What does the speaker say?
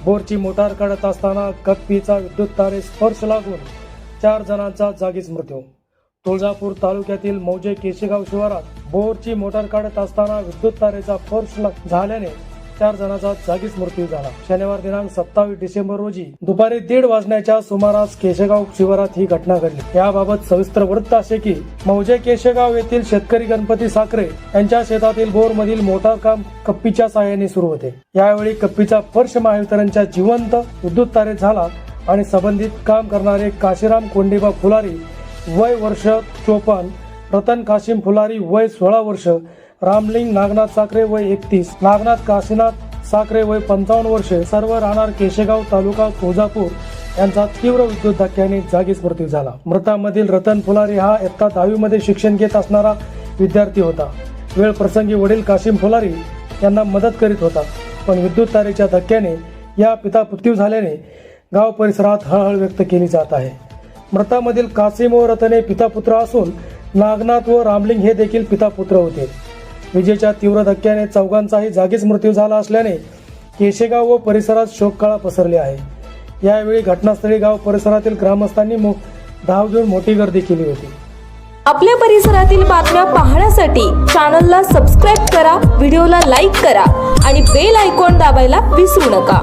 बोरची motor काढत असताना कप्पीचा विद्युत तारे स्पर्श लागून 4 जणांचा जागीच मृत्यू. तुळजापूर तालुक्यातील मौजे केशेगाव शिवारात बोरची मोटार काढत असताना विद्युत तारेचा स्पर्श झाल्याने 4 जणांचा जागीच मृत्यू झाला. शनिवार दिनांक 27 डिसेंबर रोजी दुपारी 1:30 वाजण्याच्या सुमारास केशेगाव शिवारात ही घटना घडली. याबाबत सविस्तर वृत्त असे की मौजे केशेगाव येथील शेतकरी गणपती साखरे यांच्या शेतातील बोर मधील मोटार काम कप्पीच्या सहाय्याने सुरू होते. यावेळी कप्पीचा स्पर्श महावितरणच्या जिवंत विद्युत तारेत झाला आणि संबंधित काम करणारे काशीराम कोंडेबा फुलारी वय वर्ष 54, रतन काशिम फुलारी वय 16 वर्ष, रामलिंग नागनाथ साखरे वय 31, नागनाथ काशीनाथ साखरे वय 55 वर्षे सर्व राहणार केशेगाव तालुका तुळजापूर यांचा तीव्र विद्युत धक्क्याने जागीच मृत्यू झाला. मृतांमधील रतन फुलारी हा इयत्ता 10वी मध्ये शिक्षण घेत असणारा विद्यार्थी होता. वेळ प्रसंगी वडील काशिम फुलारी यांना मदत करीत होता, पण विद्युत तारेच्या धक्क्याने या पिता मृत्यू झाल्याने गाव परिसरात हळहळ व्यक्त केली जात आहे. मृतांमधील कासिम व रतन हे पिता पुत्र असून नागनाथ व रामलिंग हे देखील पिता पुत्र होते. विजेच्या तीव्र धक्क्याने चौघांचाही जागीच मृत्यू झाला असल्याने केशेगाव व परिसरात शोककळा पसरली आहे. यावेळी घटनास्थळी गाव परिसरातील ग्रामस्थांनी धाव घेऊन मोठी गर्दी केली होती. आपल्या परिसरातील बातम्या पाहण्यासाठी चॅनलला सबस्क्राईब करा, व्हिडिओला लाईक करा आणि बेल आयकॉन दाबायला विसरू नका.